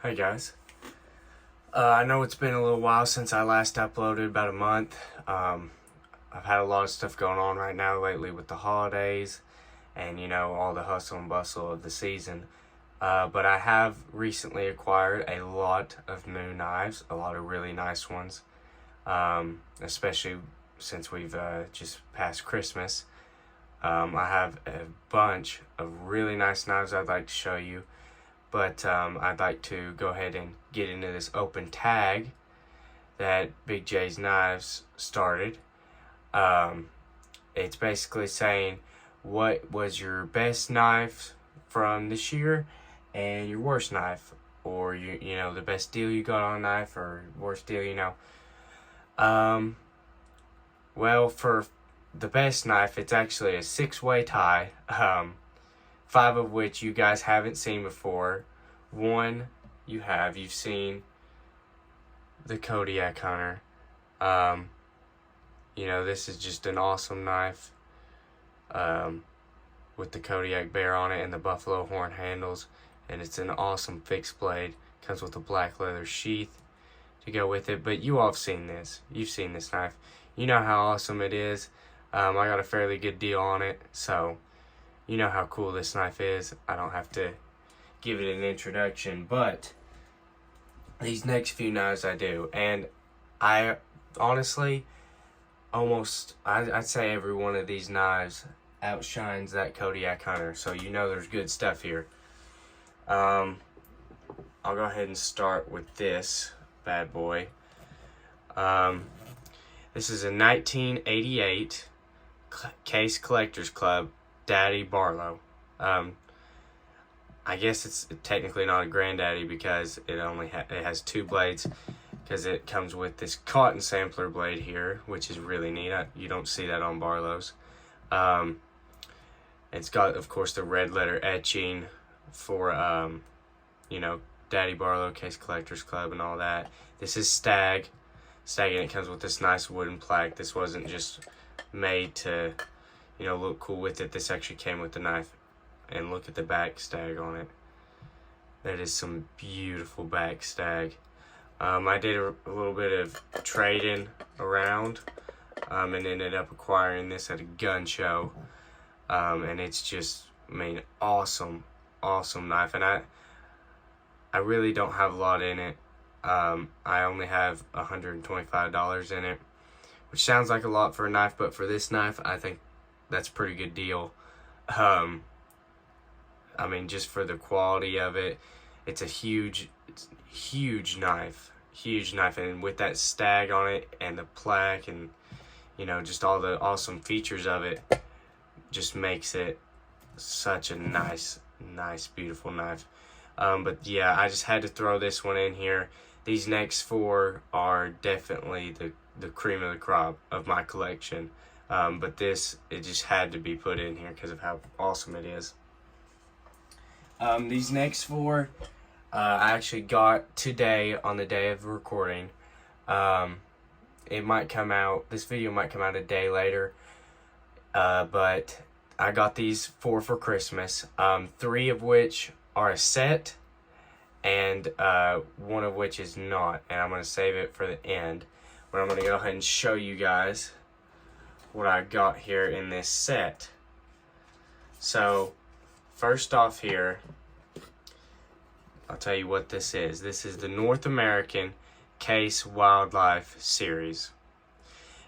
Hey guys. I know it's been a little while since I last uploaded, about a month. I've had a lot of stuff going on right now lately with the holidays and all the hustle and bustle of the season. But I have recently acquired a lot of new knives, a lot of really nice ones, especially since we've just passed Christmas. I have a bunch of really nice knives I'd like to show you. But I'd like to go ahead and get into this open tag that BigJsknives started. It's basically saying what was your best knife from this year and your worst knife, or the best deal you got on a knife or worst deal. Well, for the best knife, it's actually a 6-way tie. 5 of which you guys haven't seen before. One you've seen the Kodiak Hunter. This is just an awesome knife with the Kodiak bear on it and the buffalo horn handles, and it's an awesome fixed blade. Comes with a black leather sheath to go with it. But you all have seen this. You've seen this knife. You know how awesome it is. I got a fairly good deal on it, so you know how cool this knife is. I don't have to give it an introduction, but these next few knives I do. And I honestly, I'd say every one of these knives outshines that Kodiak Hunter, so there's good stuff here. I'll go ahead and start with this bad boy. This is a 1988 Case Collectors Club Daddy Barlow. I guess it's technically not a granddaddy because it has 2 blades, because it comes with this cotton sampler blade here, which is really neat. You don't see that on Barlows. It's got, of course, the red letter etching for Daddy Barlow Case Collectors Club and all that. This is Stag, and it comes with this nice wooden plaque. This wasn't just made to look cool with it. This actually came with the knife. And look at the back stag on it. That is some beautiful back stag. I did a little bit of trading around and ended up acquiring this at a gun show. And it's just, awesome knife. And I really don't have a lot in it. I only have $125 in it, which sounds like a lot for a knife, but for this knife, I think that's a pretty good deal. Just for the quality of it, it's a huge knife, and with that stag on it and the plaque and just all the awesome features of it, just makes it such a nice, beautiful knife. But yeah, I just had to throw this one in here. These next 4 are definitely the cream of the crop of my collection. But it just had to be put in here because of how awesome it is. These next 4, I actually got today on the day of recording. It might come out, this video might come out a day later, but I got these 4 for Christmas. 3 of which are a set, and 1 of which is not, and I'm going to save it for the end. But I'm going to go ahead and show you guys what I got here in this set. So first off here, I'll tell you what this is. This is the North American Case Wildlife Series.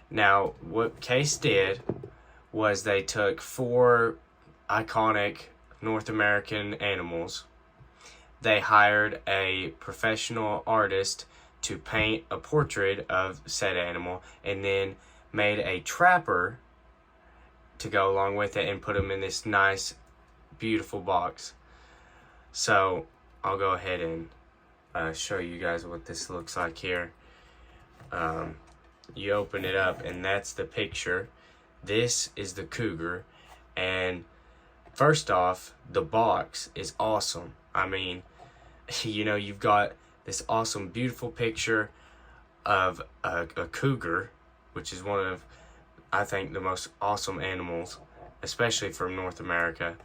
Now, what Case did was they took 4 iconic North American animals. They hired a professional artist to paint a portrait of said animal, and then made a trapper to go along with it and put them in this nice, beautiful box. So I'll go ahead and show you guys what this looks like here. You open it up, and that's the picture. This is the cougar, and first off, the box is awesome. You've got this awesome, beautiful picture of a cougar, which is one of, I think, the most awesome animals, especially from North America.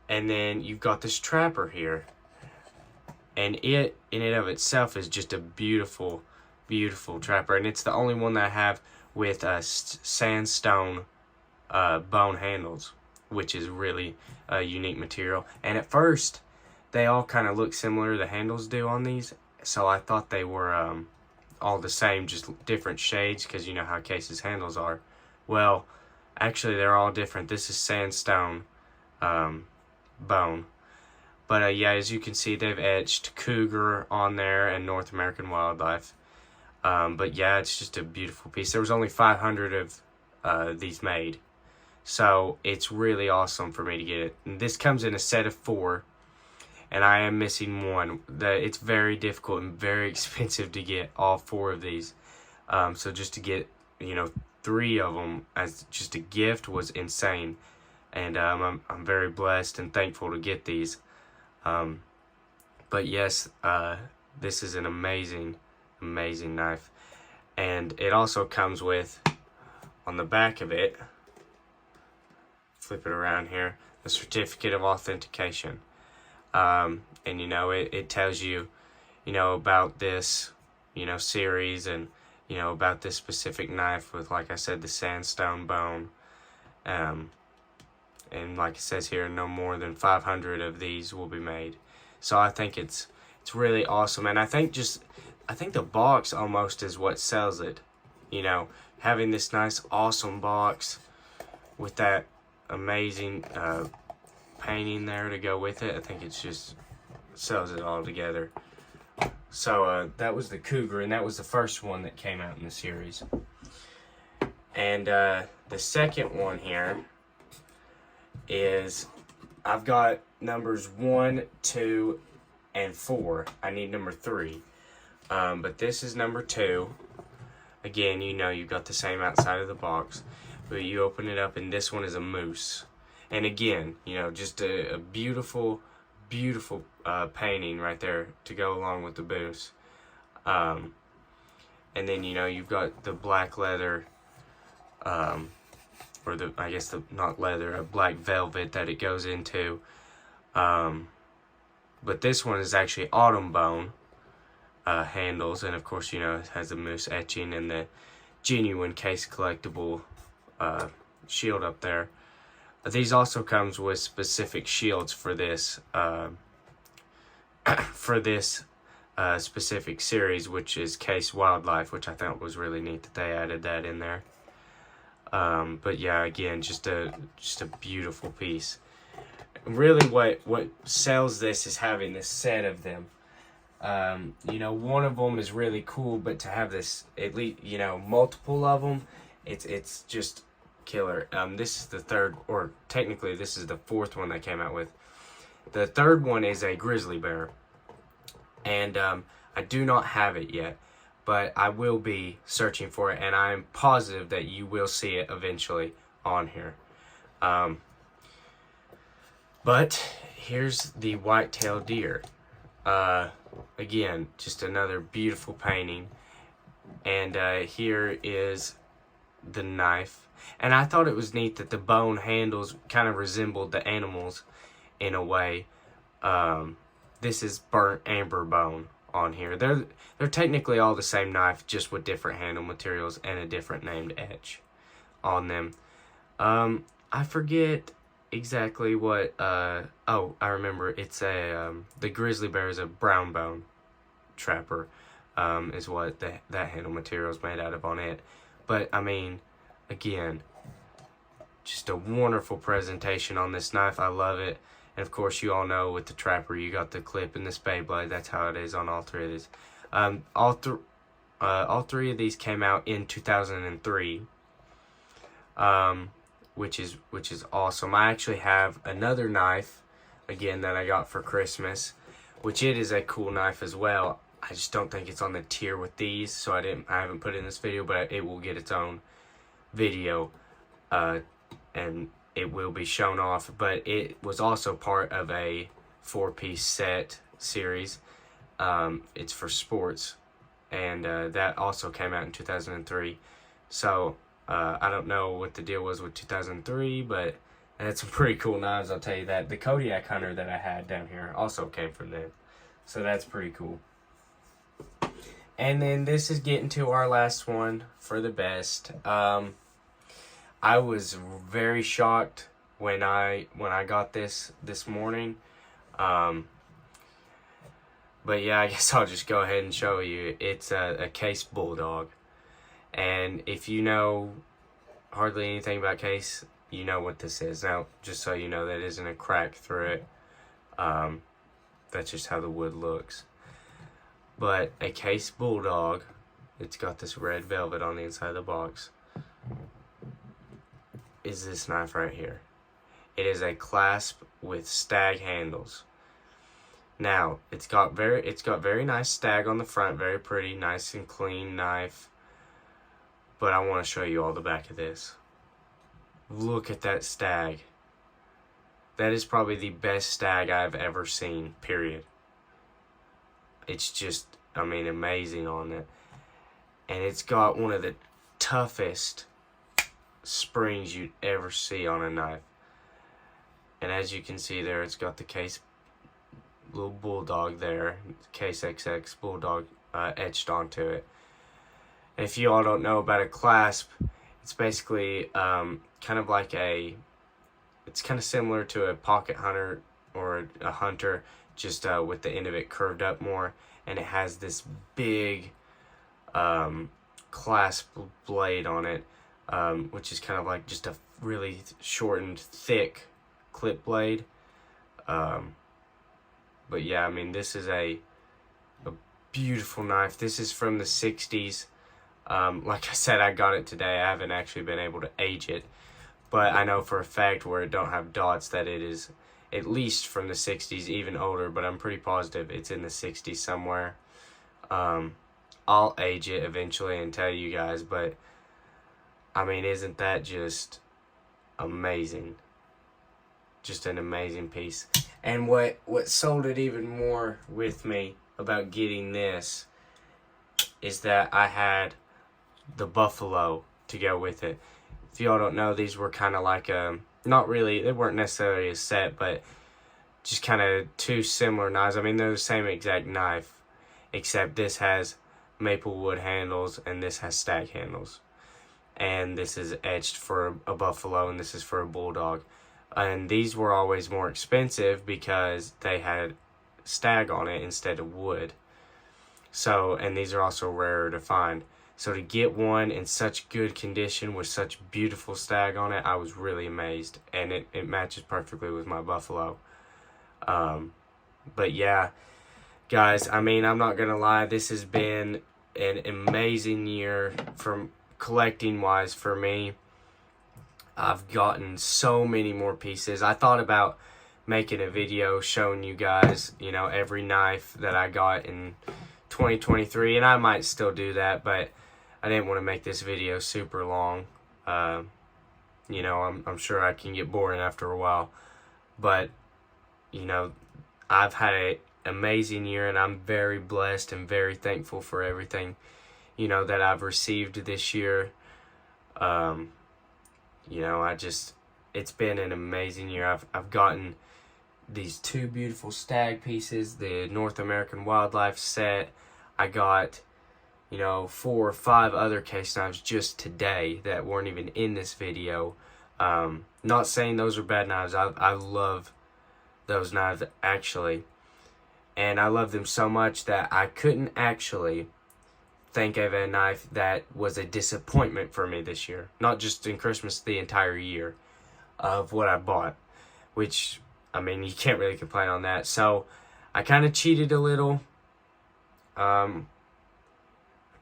And then you've got this trapper here. and it in and of itself is just a beautiful, beautiful trapper, and it's the only one that I have with sandstone bone handles, which is really a unique material. And at first, they all kind of look similar, the handles do on these, so I thought they were all the same, just different shades, because you know how cases handles are. Well, actually they're all different. This is sandstone bone. But yeah, as you can see, they've etched cougar on there and North American wildlife. But yeah, it's just a beautiful piece. There was only 500 of these made, so it's really awesome for me to get it. And this comes in a set of 4, and I am missing one. It's very difficult and very expensive to get all 4 of these. So just to get, 3 of them as just a gift was insane. And I'm very blessed and thankful to get these. But yes, this is an amazing, amazing knife. And it also comes with, on the back of it, flip it around here, the certificate of authentication. And it tells you, about this, series, and, about this specific knife with, like I said, the sandstone bone. And like it says here, no more than 500 of these will be made. So I think it's really awesome. And I think the box almost is what sells it. Having this nice, awesome box with that amazing painting there to go with it, I think it's just sells it all together. So that was the Cougar, and that was the first one that came out in the series. And the second one here is, I've got numbers 1, 2, and 4. I need number 3. But this is number 2. Again, you've got the same outside of the box, but you open it up, and this one is a moose. And again, just a beautiful, beautiful painting right there to go along with the moose. And then, you've got the black leather, or not leather, a black velvet that it goes into. But this one is actually autumn bone handles, and of course, it has the moose etching and the genuine case collectible shield up there. These also comes with specific shields for this specific series, which is Case Wildlife, which I thought was really neat that they added that in there. But yeah, again, just a beautiful piece. Really, what sells this is having this set of them. One of them is really cool, but to have this, at least, multiple of them, it's just killer. This is the third, or technically this is the 4th one they came out with. The 3rd one is a grizzly bear, and I do not have it yet, but I will be searching for it, and I'm positive that you will see it eventually on here. But here's the white-tailed deer. Again, just another beautiful painting. And here is the knife. And I thought it was neat that the bone handles kind of resembled the animals in a way. This is burnt amber bone on here. They're technically all the same knife, just with different handle materials and a different named etch on them. I forget exactly what, I remember. It's the grizzly bear is a brown bone trapper, is what that handle material is made out of on it. But, I mean, again, just a wonderful presentation on this knife. I love it. And, of course, you all know with the trapper, you got the clip and the spade blade. That's how it is on all 3 of these. All 3 of these came out in 2003, which is awesome. I actually have another knife, again, that I got for Christmas, which it is a cool knife as well. I just don't think it's on the tier with these, so I haven't put it in this video, but it will get its own video, and it will be shown off. But it was also part of a 4-piece set series. It's for sports, and that also came out in 2003. So I don't know what the deal was with 2003, but it had some pretty cool knives, I'll tell you that. The Kodiak Hunter that I had down here also came from them. So that's pretty cool. And then this is getting to our last one for the best. I was very shocked when I got this morning. But yeah, I guess I'll just go ahead and show you. It's a Case Bulldog. And if you know hardly anything about Case, you know what this is. Now, just so you know, that isn't a crack through it. That's just how the wood looks. But a Case Bulldog, it's got this red velvet on the inside of the box, is this knife right here. It is a clasp with stag handles. Now, it's got very nice stag on the front, very pretty, nice and clean knife. But I want to show you all the back of this. Look at that stag. That is probably the best stag I've ever seen, period. It's just, I mean, amazing on it. And it's got one of the toughest springs you'd ever see on a knife. And as you can see there, it's got the Case little Bulldog there, Case XX Bulldog etched onto it. And if you all don't know about a clasp, it's basically kind of like it's kind of similar to a pocket hunter or a hunter, just with the end of it curved up more, and it has this big clasp blade on it, which is kind of like just a really shortened, thick clip blade. But yeah, I mean, this is a beautiful knife. This is from the 60s. Like I said, I got it today. I haven't actually been able to age it, but I know for a fact where it don't have dots that it is at least from the 60s, even older, but I'm pretty positive it's in the 60s somewhere. I'll age it eventually and tell you guys, but I mean, isn't that just amazing? Just an amazing piece. And what sold it even more with me about getting this is that I had the buffalo to go with it. If y'all don't know, these were kind of like not really, they weren't necessarily a set, but just kind of two similar knives. I mean, they're the same exact knife, except this has maple wood handles and this has stag handles. And this is etched for a buffalo and this is for a bulldog. And these were always more expensive because they had stag on it instead of wood. So, and these are also rarer to find. So to get one in such good condition with such beautiful stag on it, I was really amazed. And it matches perfectly with my buffalo. But yeah, guys, I mean, I'm not going to lie. This has been an amazing year from collecting wise for me. I've gotten so many more pieces. I thought about making a video showing you guys, you know, every knife that I got in 2023, and I might still do that, but I didn't want to make this video super long. You know, I'm sure I can get boring after a while, but you know, I've had an amazing year, and I'm very blessed and very thankful for everything, you know, that I've received this year. You know, it's been an amazing year. I've gotten these two beautiful stag pieces, the North American Wildlife set. I got, you know, 4 or 5 other case knives just today that weren't even in this video. Not saying those are bad knives. I love those knives, actually. And I love them so much that I couldn't actually think of a knife that was a disappointment for me this year. Not just in Christmas, the entire year of what I bought. Which, I mean, you can't really complain on that. So, I kind of cheated a little.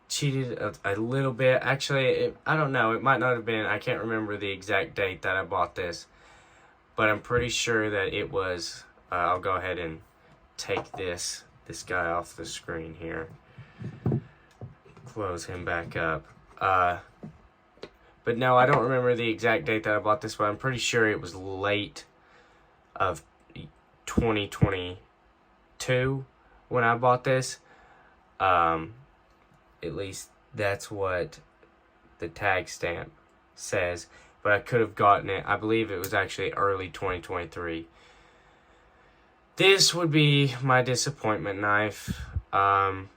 Cheated a little bit. Actually, I don't know. It might not have been. I can't remember the exact date that I bought this. But I'm pretty sure that it was. I'll go ahead and take this guy off the screen here. Close him back up. But no, I don't remember the exact date that I bought this, but I'm pretty sure it was late of 2022 when I bought this. At least that's what the tag stamp says. But I could have gotten it. I believe it was actually early 2023. This would be my disappointment knife. The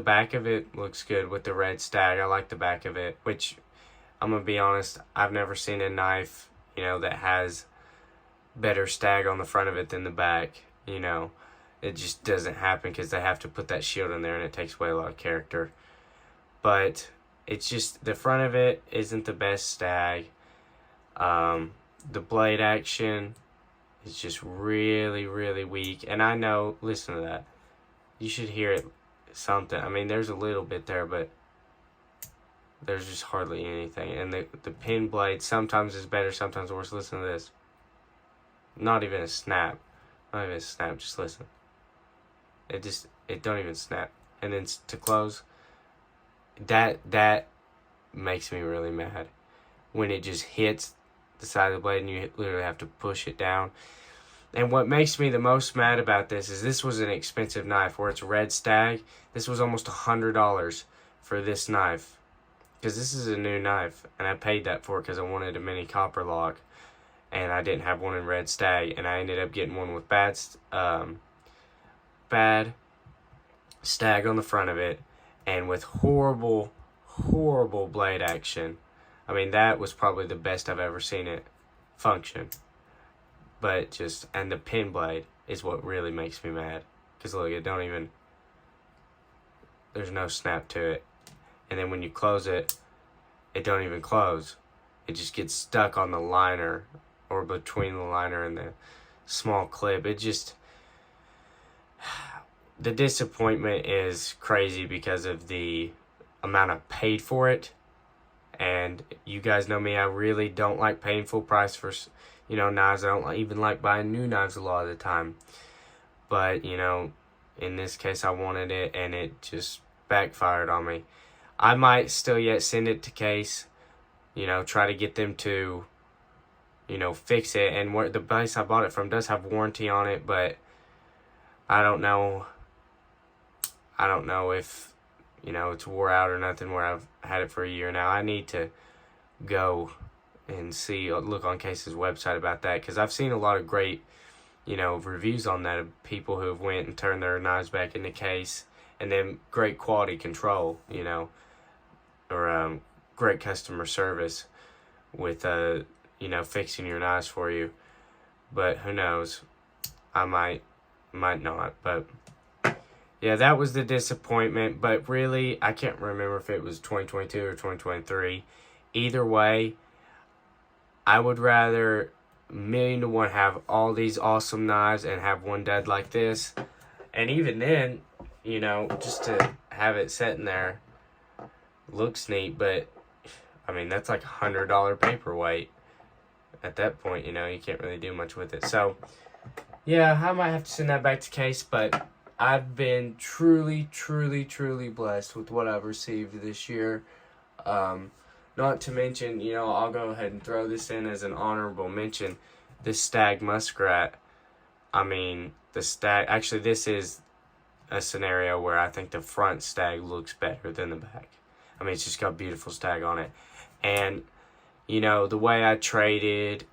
back of it looks good with the red stag. I like the back of it, which I'm going to be honest, I've never seen a knife, that has better stag on the front of it than the back. It just doesn't happen because they have to put that shield in there and it takes away a lot of character. But it's just the front of it isn't the best stag. The blade action is just really, really weak. And I know, listen to that. You should hear it something. I mean, there's a little bit there, but there's just hardly anything. And the pin blade sometimes is better, sometimes worse. Listen to this. Not even a snap. Not even a snap. Just listen. It don't even snap. And then to close, that makes me really mad. When it just hits the side of the blade and you literally have to push it down. And what makes me the most mad about this was an expensive knife where it's red stag. This was almost $100 for this knife. Because this is a new knife. And I paid that for it because I wanted a mini copper lock. And I didn't have one in red stag. And I ended up getting one with bad stag on the front of it. And with horrible, horrible blade action. I mean, that was probably the best I've ever seen it function. But and the pin blade is what really makes me mad. Because look, there's no snap to it. And then when you close it, it don't even close. It just gets stuck on the liner or between the liner and the small clip. The disappointment is crazy because of the amount I paid for it. And you guys know me, I really don't like paying full price for, knives. I don't even like buying new knives a lot of the time. But, in this case, I wanted it, and it just backfired on me. I might still yet send it to Case, try to get them to, fix it. And the place I bought it from does have warranty on it, but I don't know. I don't know if, it's wore out or nothing where I've had it for a year now. I need to go and look on Case's website about that, because I've seen a lot of great, reviews on that of people who have went and turned their knives back into Case, and then great quality control, or great customer service with, fixing your knives for you. But who knows? I might not, but yeah, that was the disappointment. But really, I can't remember if it was 2022 or 2023. Either way, I would rather $1,000,000 have all these awesome knives and have one dead like this. And even then, just to have it sitting there looks neat, but I mean, that's like $100 paperweight. At that point, you can't really do much with it. So, yeah, I might have to send that back to Case, but I've been truly, truly, truly blessed with what I've received this year. Not to mention, I'll go ahead and throw this in as an honorable mention. This stag muskrat. I mean, actually, this is a scenario where I think the front stag looks better than the back. I mean, it's just got beautiful stag on it. And, the way I traded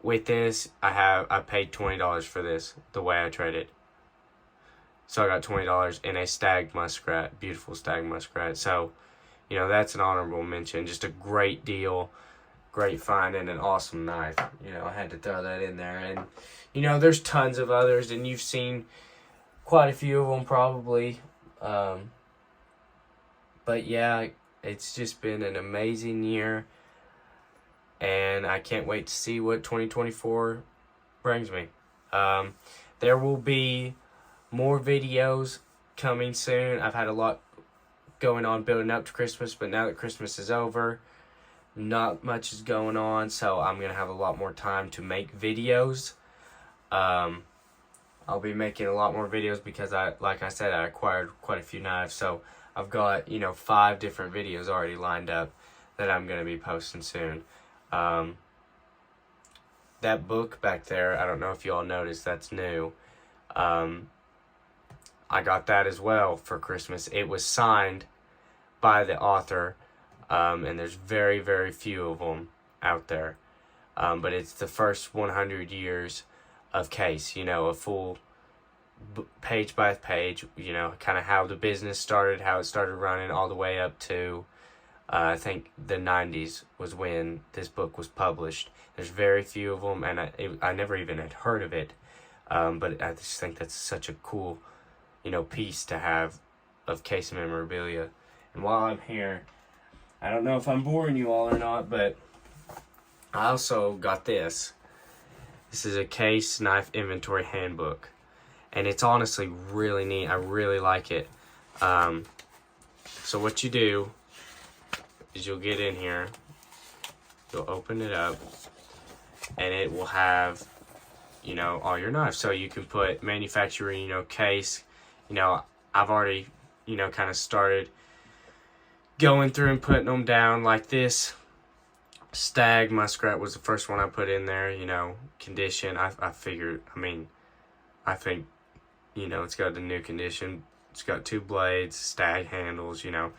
with this, I paid $20 for this, the way I traded. So I got $20 in a stag muskrat, beautiful stag muskrat. So, that's an honorable mention. Just a great deal, great find, and an awesome knife. I had to throw that in there. And, there's tons of others, and you've seen quite a few of them probably. But yeah, it's just been an amazing year. And I can't wait to see what 2024 brings me. There will be more videos coming soon. I've had a lot going on building up to Christmas, but now that Christmas is over, not much is going on, so I'm going to have a lot more time to make videos. I'll be making a lot more videos because like I said, I acquired quite a few knives, so I've got, 5 different videos already lined up that I'm going to be posting soon. That book back there, I don't know if you all noticed, that's new. I got that as well for Christmas. It was signed by the author, and there's very, very few of them out there. But it's the first 100 years of case, you know, a full page by page, you know, kind of how the business started, how it started running, all the way up to I think the 90s was when this book was published. There's very few of them, and I never even had heard of it, but I just think that's such a cool, you know, piece to have of case memorabilia. And while I'm here, I don't know if I'm boring you all or not, but I also got this. This is a case knife inventory handbook, and it's honestly really neat. I really like it. So what you do is you'll get in here, you'll open it up, and it will have, you know, all your knives. So you can put manufacturer, you know, case. You know, I've already, you know, kind of started going through and putting them down like this. Stag muskrat was the first one I put in there, you know, condition. I figured, I think, you know, it's got the new condition. It's got 2 blades, stag handles, you know,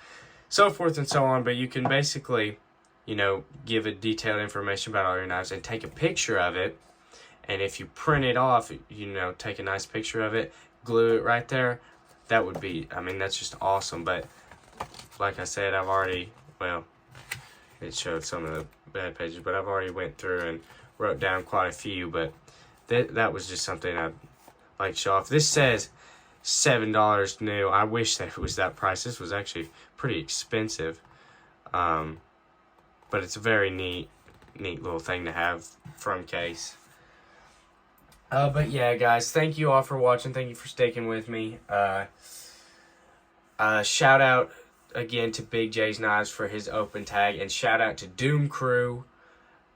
so forth and so on. But you can basically, you know, give it detailed information about all your knives and take a picture of it. And if you print it off, you know, take a nice picture of it, glue it right there. That would be, that's just awesome. But like I said, I've already, well, it showed some of the bad pages, but I've already went through and wrote down quite a few. But that was just something I'd like to show off. This says $7 new. I wish that it was that price. This was actually pretty expensive, but it's a very neat little thing to have from case. But yeah, guys, thank you all for watching. Thank you for sticking with me. Shout out again to BigJsknives for his open tag, and shout out to Doomcrew.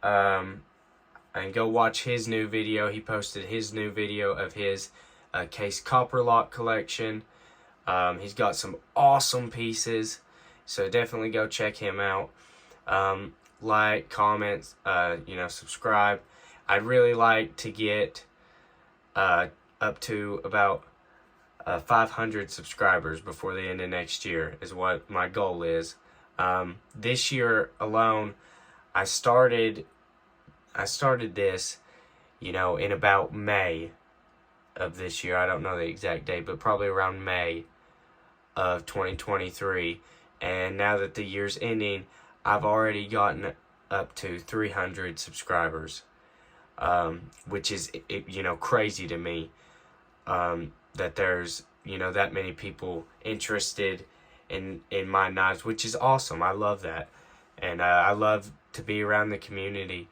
And go watch his new video. He posted his new video of his case copper lock collection. He's got some awesome pieces, so definitely go check him out. Like, comment, you know, subscribe. I'd really like to get up to about 500 subscribers before the end of next year is what my goal is. This year alone, I started this, you know, in about May of this year. I don't know the exact date, but probably around May of 2023. And now that the year's ending, I've already gotten up to 300 subscribers, which is, you know, crazy to me, that there's, you know, that many people interested in my knives, which is awesome. I love that. And I love to be around the community.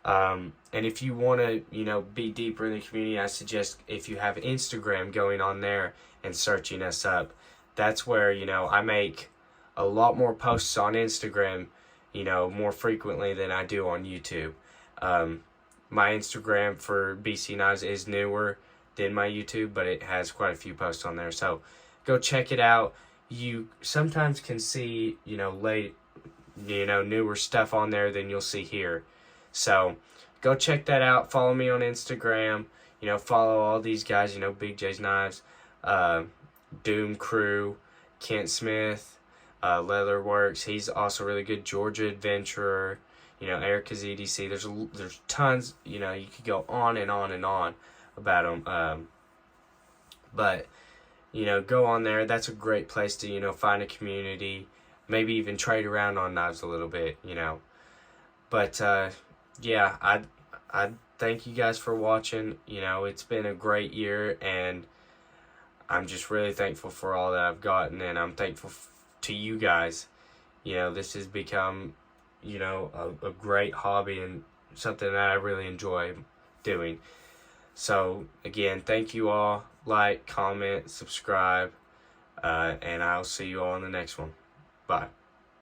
And if you want to, you know, be deeper in the community, I suggest if you have Instagram, going on there and searching us up. That's where, you know, I make a lot more posts on Instagram, you know, more frequently than I do on YouTube. My Instagram for BC Knives is newer than my YouTube, but it has quite a few posts on there. So go check it out. You sometimes can see, you know, newer stuff on there than you'll see here. So go check that out. Follow me on Instagram. You know, follow all these guys, you know, BigJsknives, Doomcrew, Kent Smith, Leatherworks. He's also really good. Georgia Adventurer, you know, Erica's EDC. There's tons, you know, you could go on and on and on about them. But, you know, go on there. That's a great place to, you know, find a community. Maybe even trade around on knives a little bit, you know. But, yeah, I thank you guys for watching. You know, it's been a great year, and I'm just really thankful for all that I've gotten, and I'm thankful to you guys. You know, this has become, you know, a great hobby and something that I really enjoy doing. So, again, thank you all. Like, comment, subscribe, and I'll see you all in the next one. Bye.